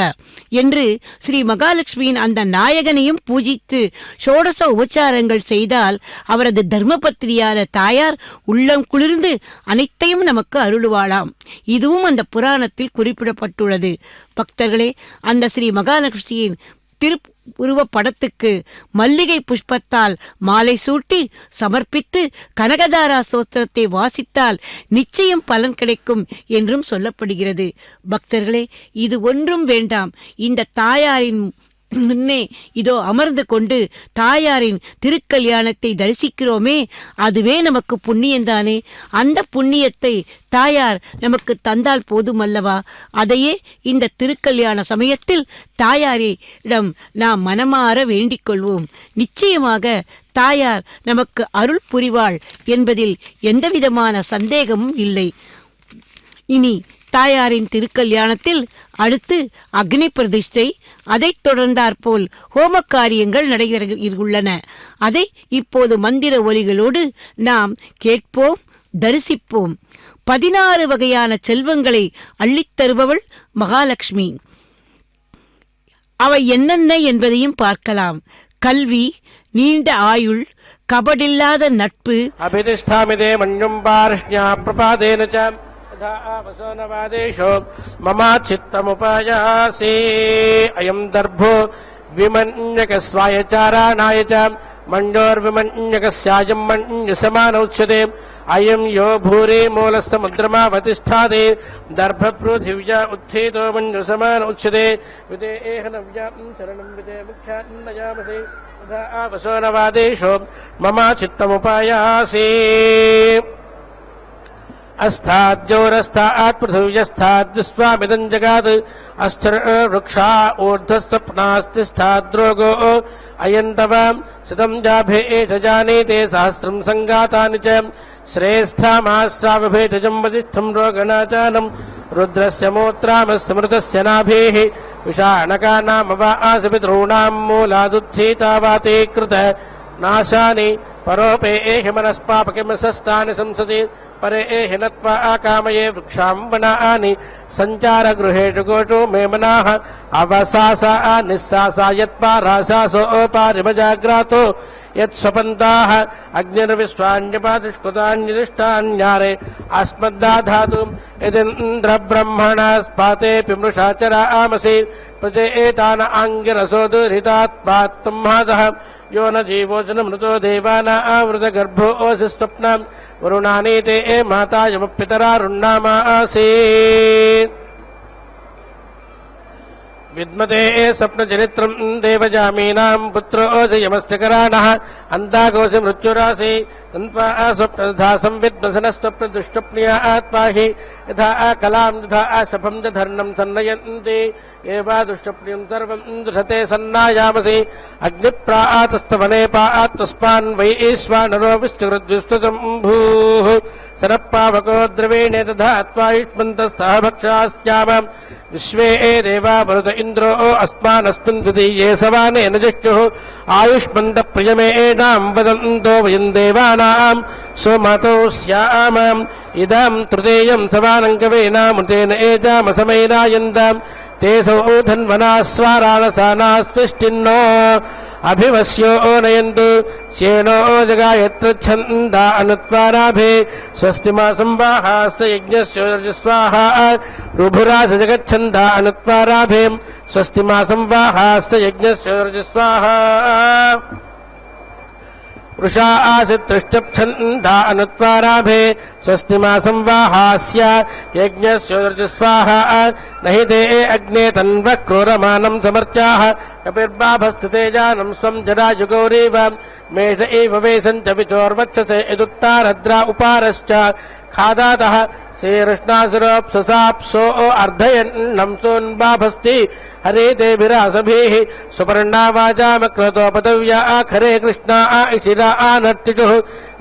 என்று ஸ்ரீ மகாலட்சுமியின் அந்த நாயகனையும் பூஜித்து ஷோடச உபச்சாரங்கள் செய்தால் அவரது தர்மபத்திரியான தாயார் உள்ளம் குளிர்ந்து அனைத்தையும் நமக்கு அருளுவாளாம். இதுவும் அந்த புராணத்தில் குறிப்பிடப்பட்டுள்ளது. பக்தர்களே, அந்த ஸ்ரீ மகாலட்சுமியின் உருவப்படத்துக்கு மல்லிகை புஷ்பத்தால் மாலை சூட்டி சமர்ப்பித்து கனகதாரா சோஸ்திரத்தை வாசித்தால் நிச்சயம் பலன் கிடைக்கும் என்றும் சொல்லப்படுகிறது. பக்தர்களே, இது ஒன்றும் வேண்டாம். இந்த தாயாரின் முன்னே இதோ அமர்ந்து கொண்டு தாயாரின் திருக்கல்யாணத்தை தரிசிக்கிறோமே, அதுவே நமக்கு புண்ணியந்தானே. அந்த புண்ணியத்தை தாயார் நமக்கு தந்தால் போதுமல்லவா? அதையே இந்த திருக்கல்யாண சமயத்தில் தாயாரிடம் நாம் மனமாற வேண்டிக் கொள்வோம். நிச்சயமாக தாயார் நமக்கு அருள் புரிவாள் என்பதில் எந்தவிதமான சந்தேகமும் இல்லை. இனி தாயாரின் திருக்கல்யாணத்தில் அடுத்து அக்னி பிரதிஷ்டை, அதைத் தொடர்ந்தாற்போல் ஹோம காரியங்கள் நடைபெறவுள்ளன. அதை இப்போது மந்திர ஒலிகளோடு நாம் கேட்போம், தரிசிப்போம். 16 வகையான செல்வங்களை அள்ளித்தருபவள் மகாலட்சுமி. அவை என்னென்ன என்பதையும் பார்க்கலாம். கல்வி, நீண்ட ஆயுள், கபடில்லாத நட்பு, அபிதிஷ்டாமிதே மண்ணும் பார்ஷ்யா பிரபாதேன ச வசோனவாதேஷோ மமா சித்தமுபாயாசே அயம் தர்போ விமன்யகஸ்வாயச்சாராணாய ச மண்டோர்விமன்யகஸ்யாயம் மன்யசமானௌச்யதே அயம் யோ பூரே மூலஸ்தமுத்ரமாவதிஷ்டாதே தர்பப்ருதிவ்யா உத்ථேதோ மன்யசமானௌச்யதே விதேஹனவ்யாம் சரணம் விதே முக்ஷான்னயாமசே ததா வசோனவாதேஷோ மமா சித்தமுபாயாசே अस्ताद्योरस्तात् पृथिव्यस्ताद् विश्वामिदं जगात् अस्थर्वृक्षा ऊर्ध्वस्तप्नास्तिष्ठाद्रोगो अयन्तवां सितं जाभे एष जानीते सहस्रं सङ्गातानि च श्रेष्ठामाश्रावभेटजं वसिष्ठं रोगनाचानं रुद्रस्य मूत्रामस्मृतस्य नाभेः विषाणकानामवा आसपितॄणां मूलादुत्थीता वाते कृत नाशानि परोपे एहि मनस्पापकिमसस्तानि संसति परे एहि नत्वा आकामये वृक्षाम्बनानि सञ्चारगृहेषु गोषु मे मनाः अवसासा निस्सासा यत्पाराशासो पारिमजाग्रातो यत्स्वपन्ताः अग्निर्विश्वान्यपातिष्कृतान्यदिष्टान्यारे अस्मद्दाधातु यदिन्द्रब्रह्मणा स्पातेऽपि मृषा चरामसि प्रजे एतान आङ्गिरसो दुरितात्पात्तुम्हासः यो न जीवोचन मृतो देवाना आवृतगर्भो ओसि स्वप्नम् वरुणानि ते मातायमपितरारुन्नामासे विद्मते स्वप्नचरित्रम् देवजामीनाम् पुत्रोऽसि यमस्य कराणः अन्ताकोऽसि मृत्युरासि तन्त्वा स्वप्नधा संविद्मसनस्वप्नदुष्टप्निया आत्माहि यथा कलाम् तथा शफम् च धर्णम् सन्नयन्ति एवा दुष्टप्नियम् सर्वम् दुषते सन्नायामसि अग्निप्रातस्तवने पातस्मान् वै ईश्वानरो विष्टुकृद्विष्टुजम्भूः सरप्पावको द्रवीणे तथा युष्मन्तस्तः भक्षास्याम विश्वे देवा मरुत इन्द्रो अस्मानस्मिन् द्वितीये सवानेन जिष्टुः आयुष्मन्तप्रियमेणाम् वदन्तो वयम् देवानाम् सोमतो स्याम इदम् तृतीयम् सवानम् कवेनामृतेन एजामसमैनायन्ताम् ते सौ धन्वनास्वाराणसानास्तिष्ठिन्नो अभिवस्यो नयन्तु श्येनो जगायत्र छन्दा अनुत्वाराभे स्वस्ति मा संवाहास्त यज्ञस्य स्वाहा रुभुरास जगच्छन्दा अनुत्वाराभे स्वस्ति मा संवाहास्त यज्ञस्य स्वाहा वृषा आसितृष्टच्छन्दा अनुत्वाराभे स्वस्ति मा संवाहास्य यज्ञस्य स्वाहा नहि ते अग्ने तन्वः क्रोरमाणं समर्च्याः कपिर्बाभस्थितेजानं स्वं जडायुगौरेव मेष एव वेशञ्च विचोर्वक्षसे यदुत्तारद्रा उपारश्च खादातः श्रीकृष्णासुरोऽप्ससाप्सो अर्धयन्नं सोन्बाभस्ति हरे ते विरासभिः सुपर्णा वाचामक्रतो पदव्या आखरे कृष्णा इशिरा आनर्तिषुः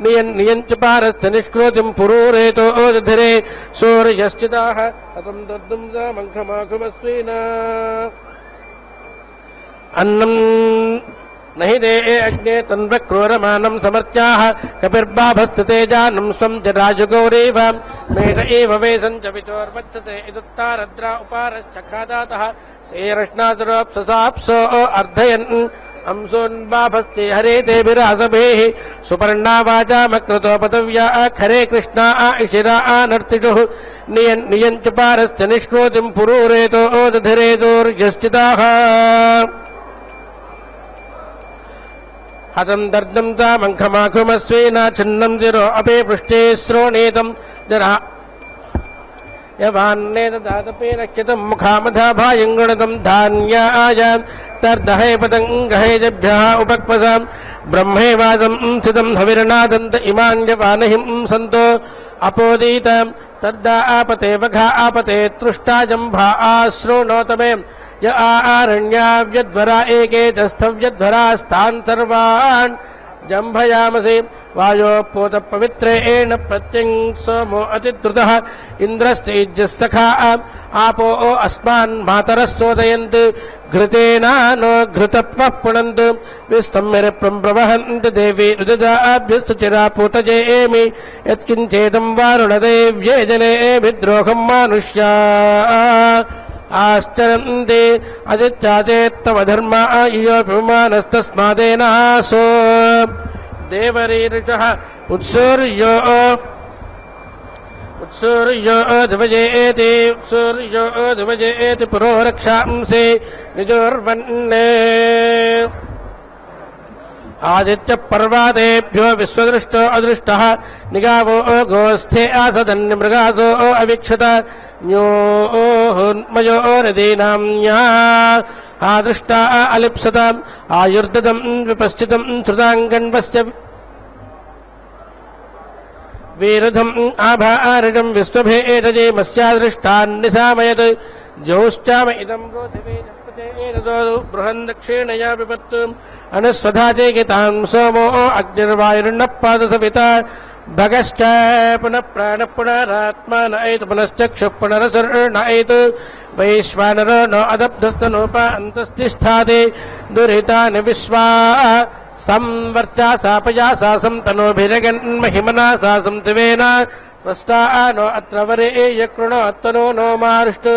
नियञ्च पारस्य निष्कृतिम् पुरूरेतो ओजधिरे सूर्यश्चिताः अतं दद्दुं सामङ्खमाखुमस्विन अन्नम् नहि ते अग्ने तन्वक्रोरमाणं समर्च्याः कपिर्बाभस्थितेजानं स्वं जडायुगौरेव मेष एव वेशञ्च विचोर्वक्षसे इदुत्तारद्रा उपारश्च खादातः श्रीकृष्णासुरोऽप्ससाप्सो अर्धयन् अंसोन्बाभस्ते हरे ते विरासभेः सुपर्णा वाचामक्रतो पदव्या खरे कृष्णा इशिरा आनर्तिषुः नियञ्च पारस्य निष्कृतिम् पुरूरेतो ओजधिरे दूर्यश्चिताः हतं दर्दं सामङ्खमाखुमस्वेन छिन्नं शिरो अपि पृष्ठे श्रोणीतं जरा यवान्नेत दातपे रक्षितं मुखामधाभायङ्गुणतं धान्याय तर्दहे पतङ्गहेजभ्यः उपक्वसां ब्रह्मेवादं स्थितं हविर्नादन्त इमान्यवानहिं सन्तो अपोदीत तर्दा आपते वघा आपते तृष्टा जम्भा आश्रोणोतमे य आरण्याव्यध्वरा एकेतस्थव्यध्वरास्तान् सर्वान् जम्भयामसि वायोपोत पवित्रेण प्रत्यं सोमो अतिद्रुतः इन्द्रश्चैज्यस्तखा आपो अस्मान् मातरस्तोदयन्त घृतेन नो घृतत्वः पुनन्त विस्तम्यरप्रं प्रवहन्त देवी रुददाभ्यस्तु चिरापूतजेमि यत्किञ्चेदं वारुणदेव्ये जने विद्रोहं मानुष्या आश्चरन्ते अजित्याचेत्तमधर्मा इयोऽभिमानस्तस्मादेनासो देवरीरुचः उत्सूर्यो ध्वजेति पुरो रक्षांसि निजोर्वन्ने आदित्य पर्वादेभ्यो विश्वदृष्टो अदृष्टः निगावो गोष्ठे आसदन्यमृगासो अवीक्षत न्योन्मयो नदीनाम्या आदृष्टा अलिप्सत आयुर्ददं विपश्चितं श्रुताङ्गण्वस्य वीरधम् आभारजं विश्वभेदजे मस्यादृष्टान्निसामयत् ज्योश्चाम इदं रोधिवे बृहन्दक्षिणया विपत्तु अनुस्वधा चेकितां सोमो अग्निर्वायुर्नः पादसविता भगश्च पुनः प्राणः पुनरात्मा न एत पुनश्चक्षुः पुनरसुर्न एत वैश्वानरो न अदब्धस्तनोपा अन्तस्तिष्ठादि दुरितानि विश्वा संवर्चा सापया सासं तनोभिरगन्महिमना सासं दिवेन त्वष्टा नो अत्र वरे यकृणो अत्तनो नो मारुष्टु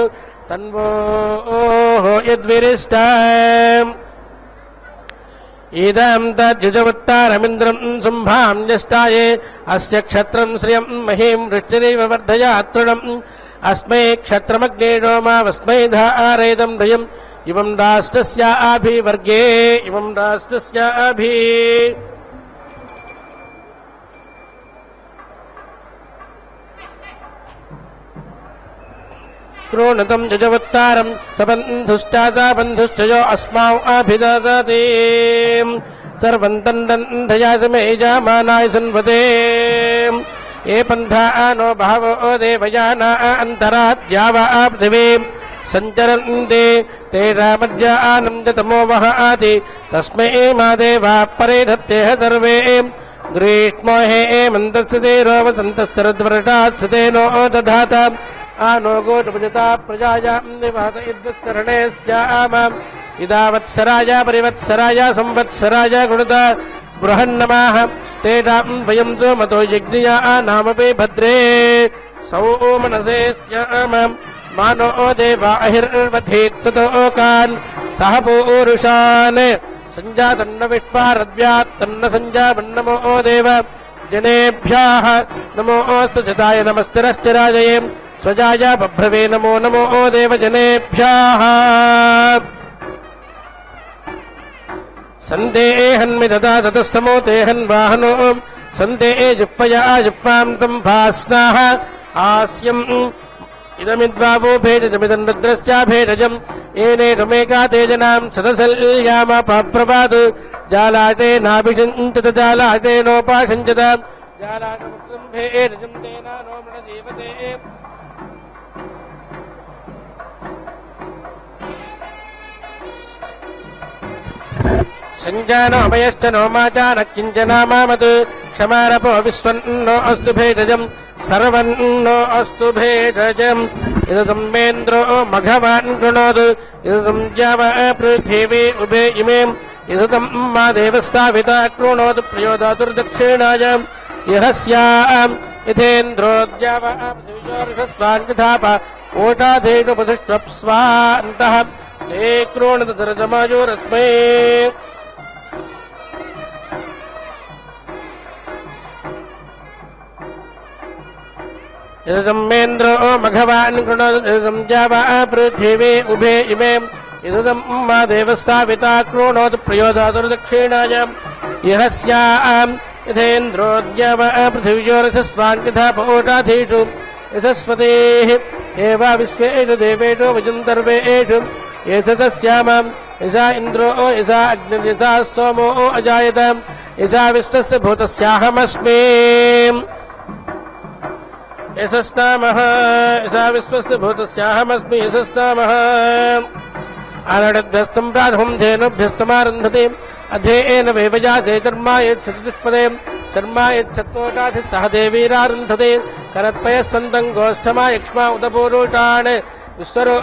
तन्वो यद्विरिष्ट इदं तद्युजवत्तारमिन्द्रं शुम्भां न्यष्टाये अस्य क्षत्रं श्रियं महीं वृष्टिरेव वर्धयात् तृणम् अस्मै क्षत्रमग्नेनो मावस्मै धारयितं भयम् इमं राष्ट्रस्याभिवर्गे इमं राष्ट्रस्याभि क्रोणतं जजवत्तारं सबन्धुश्चासा बन्धुश्च यो अस्माौ अभिददाति सर्वं तन्नन्धयासमे यजमानाय सन्वते ये पन्था नो बहवो देवयाना अन्तराद्यावा पृथिवी सञ्चरन्ति ते रामज्ञानं च तमो वहाति तस्मै मा देवा परे धत्तेह सर्वे ग्रीष्मो हेमन्तस्थिते रोवसन्तः नो दधात आनो गोटभुजता प्रजायां निवात इद्वत्सरणे स्याम इदावत्सराय परिवत्सराय संवत्सराय गुणता बृहन्नमाः तेषां वयं सोमतो यज्ञया नामपि भद्रे सौमनसे स्याम मानो देवा अहिर्वधीत्सतोकान् सह पूरुषान् सञ्जातन्न विष्पारद्व्यात्तन्न सञ्जावन्नमो देव जनेभ्यः नमोऽस्तु सदाय नमस्तिरश्चराजये स्वजाय बभ्रवे नमो नमो देवजनेभ्यः सन्देहन्मि ददा ततस्तमो तेहन् वाहनो सन्देहे जिह्वया जिह्वां तं भास्नाः आस्यम् इदमिद्वावो भेषजमिदं रुद्रस्याभेषजम् येनेषमेका तेजनां सदसल्यामापप्रभात् जालाटे नाभिषञ्चत जालाटे नोपाषञ्चत जालाटमुक्तं भेषजं तेना नो मृणजीवते सञ्जानो अभयश्च नो माचा न किञ्चनामामत् क्षमारपो विश्वन्नो अस्तु भेषजम् सर्वन्नो अस्तु भेषजम् इदं मेन्द्रो मघवान् कृणोतु इदं जाव पृथिवी उभे इमे इदं मा देवः साविता कृणोतु प्रयोदातुर्दक्षिणाय यहस्याम् इथेन्द्रोद्याव पृथिव्योर्षस्वान्यथाप ओटाधेनुपतिष्वप्स्वान्तः ते कृणोतु दर्जमायोरस्मै इदमेन्द्रो मघवान् कृणोतु जावा पृथिवी उभे इमे इदं मा देवः साविता कृणोतु प्रयोदातुर्दक्षिणाय यहस्याम् यथेन्द्रोद्यव पृथिव्योरसस्वान् यथा पोटाधीषु यशस्वतेः एवा विश्वेषु देवेषु वजुन्तर्वेषु एतस्यामाम् यसा इन्द्रो यसा अग्निर्यसा सोमो अजायत यसा विश्वस्य भूतस्याहमस्मि यशस्नामः यसा विश्वस्य भूतस्याहमस्मि यशस्नामः अनडभ्यस्तं प्राथमं धेनुभ्यस्तमारन्धते अधेन वेवजासे चर्मा यच्छतिष्पदे शर्मा यच्छत्वोटाधिः सह देवीरारन्धते करत्पयस्वन्तं गोष्ठमा यक्ष्मा उदपूरुषान् विश्वरो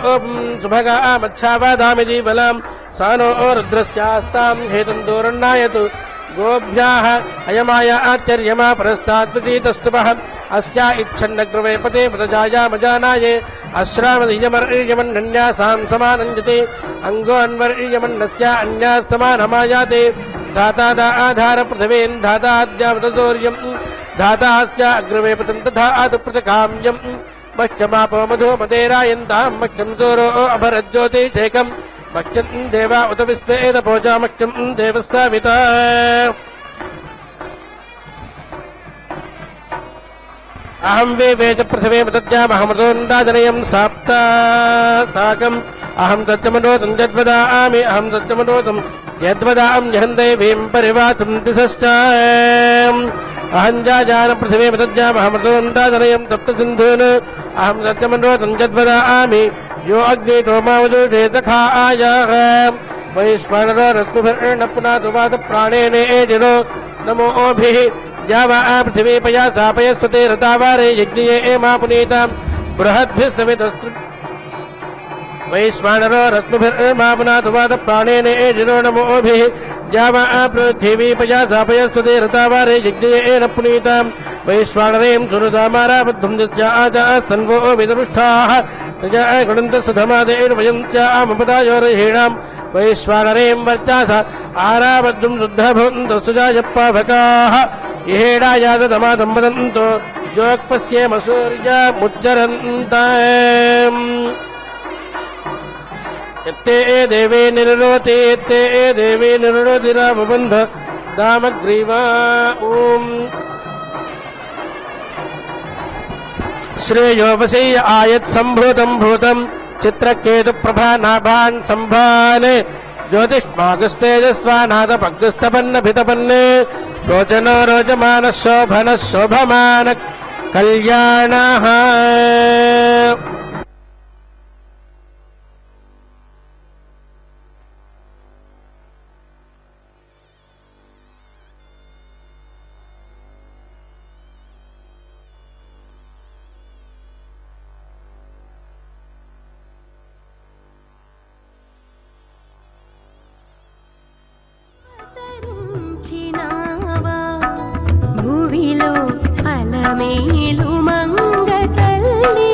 सुभगा मच्छावादामि जीवलां सानो रुद्रस्यास्तां हेतुन्दोरण्णायतु गोभ्याः अयमाय आचर्यमा परस्तात्प्रतीतस्तुभः अस्या इच्छन्नग्रवेपते व्रजायामजानाये अश्रामदीयमर्यमन्नन्यासां समानञ्जते अङ्गोऽन्वर्यमन्नस्य अन्यास्तमानमायाते धाता आधार पृथिवीन् धाताद्यावतसौर्यं धातास्य अग्रवेपतं तथा आदुप्रतकाम्यं मह्यमापो मधो मदेरायन्तां मह्यं चोरो अभरज्योतिषेकं मह्यं देवा उत विश्वेदभोजा मह्यं देवस्साविता अहं वेवे च पृथिवे मृतज्ञामहमृतोन्दाजनयं साप्ता साकम् अहं सत्यमनोतं यद्वदामि अहं सत्यमनोतं यद्वदां जहं देवीं परिवाचं दिशश्चाम् अहं जाजान पृथिवे मृतज्ञामहमृतोन्दाजनयं तप्तसिन्धून् अहं सत्यमनोतं यद्वदामि यो अग्निटोमावदुषे सखा आयाः वैश्वानरो रत्नुभिर्नपुनादुवाद प्राणेनेजिनो नमोभिः जावा पृथिवी पया सापयस्वते रतावारे यज्ञये एमा पुनीता बृहद्भिः सवितस्तु वैश्वानरो रत्नुभिर्मा पुनादुवाद प्राणेनेजिनो नमोभिः जावा पृथिवी पया सापयस्वते रतावारे यज्ञये एन पुनीता वैश्वानरें सुरदामाराबद्धुं यस्य आजास्तन्वो विदरुष्ठाः तजा गुणन्तसधमादेन वयं च आमपदायोरहीणां वैश्वानरें वर्चास आराबद्धुं शुद्धभवन्तः सुजायप्पाभकाः इहेडायादमादं वदन्तो जोक्पश्येम सूर्यमुच्चरन्तम् यत्ते देवे निरोति यत्ते देवे निरोति रामबन्ध दामग्रीवा ॐ श्रेयो वशीय आयत् सम्भूतं भूतं चित्रकेतुप्रभानाभान् सम्भान् ज्योतिष्मागस्तेजस्वानादपग्स्तपन्नभितपन् रोचनो रोचमानः शोभनः शोभमानः कल्याणः భూమిలో అలమేలు మంగ తల్లి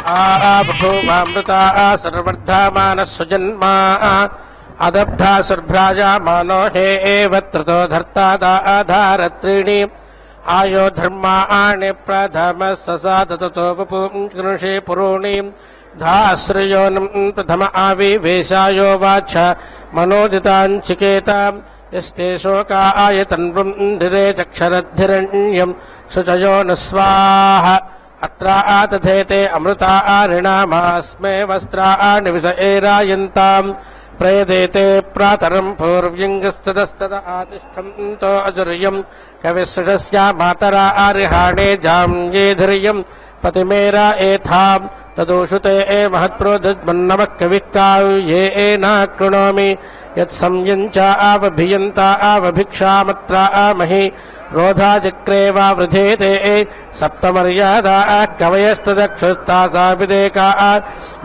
बभूवामृता सर्वर्धमानः सुजन्मा अदब्धा सुर्भ्राजामानो हे एवत्रतो धर्ता दाधारत्रीणि आयो धर्माणि प्रथमः ससादतो वपुं कृषे पुरोणि धाश्रयोनं प्रथम आविवेशायो वाच मनोदिताञ्चिकेता यस्ते शोकाय तन्वन्दिरे चक्षरद्धिरण्यं शुचयो न स्वाहा अत्र आतथेते अमृता ऋणामास्मे वस्त्राणि विषयेरायन्ताम् प्रयदेते प्रातरं पूर्व्यङ्गस्तदस्तद आतिष्ठन्तो अजुर्यम् कविसृजस्या मातरा आरिहाणे जाम्ये धैर्यम् पतिमेरा एथाम् तदोषुते महत्प्रोद्मन्नमः कविः काव्ये एनाकृणोमि यत्संयञ्च आवभियन्ता आवभिक्षामत्रा महि रोधाचक्रेवा वृधेते सप्तमर्यादा कवयस्तदक्षुस्तासाभिदेका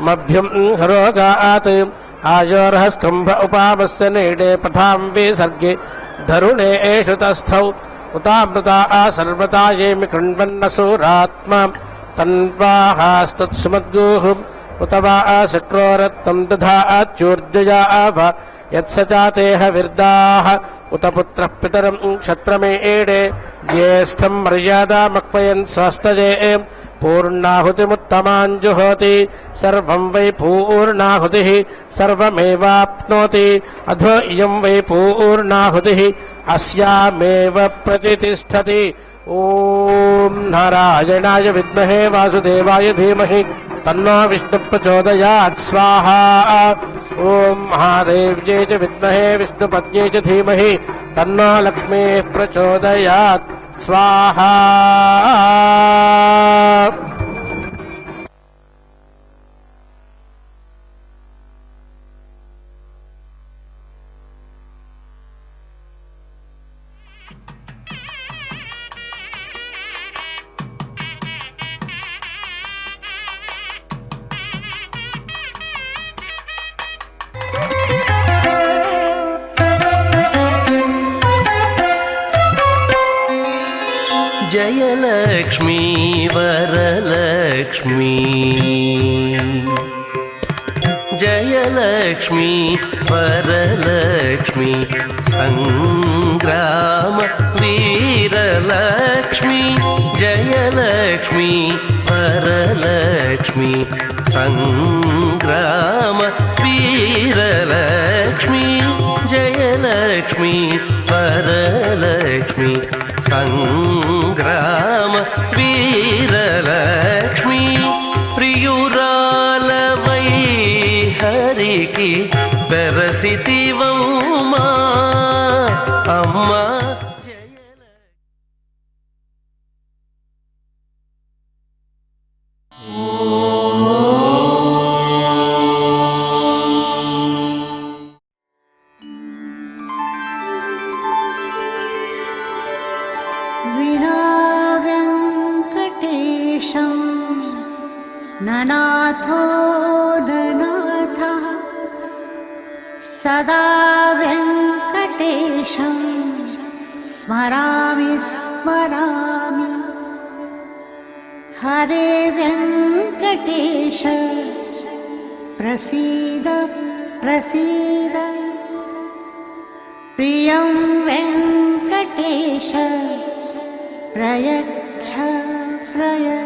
मभ्यं हरोगात् आयोर्ह स्तम्भ उपामस्य नीडे पठां विसर्गे धरुणे एषु तस्थौ उतामृता सर्वता येमि कृण्वन्नसूरात्मा तन्वाहास्तत्सुमद्गुः उत वा शक्रोरत्नं दधाच्चूर्जया यत्स चातेह विर्दाः उत पुत्रः पितरं क्षत्रमेडे ज्येष्ठं मर्यादामक्वयन् स्वस्तजे पूर्णाहुतिमुत्तमाञ्जुहोति सर्वं वै पूर्णाहुतिः सर्वमेवाप्नोति अधो इयं वै पूर्णाहुतिः अस्यामेव प्रतितिष्ठति ॐ नारायणाय विद्महे वासुदेवाय धीमहि तन्नो विष्णुः प्रचोदयात् स्वाहा ॐ महादेव्यै च विद्महे विष्णुपत्न्यै च धीमहि तन्नो लक्ष्मीः प्रचोदयात् स्वाहा जयलक्ष्मी वरलक्ष्मी जयलक्ष्मी वरलक्ष्मी संग्राम वीरलक्ष्मी जयलक्ष्मी वरलक्ष्मी संग्राम वीरलक्ष्मी जयलक्ष्मी वरलक्ष्मी संग्राम वीरलक्ष्मी प्रियुरालवै हरिकी बेरसितिवम्मा अम्मा ननाथो ननाथः सदा वेङ्कटेशं स्मरामि स्मरामि हरे वेङ्कटेश प्रसीद प्रसीद प्रियं वेङ्कटेश प्रयच्छ प्रयच्छ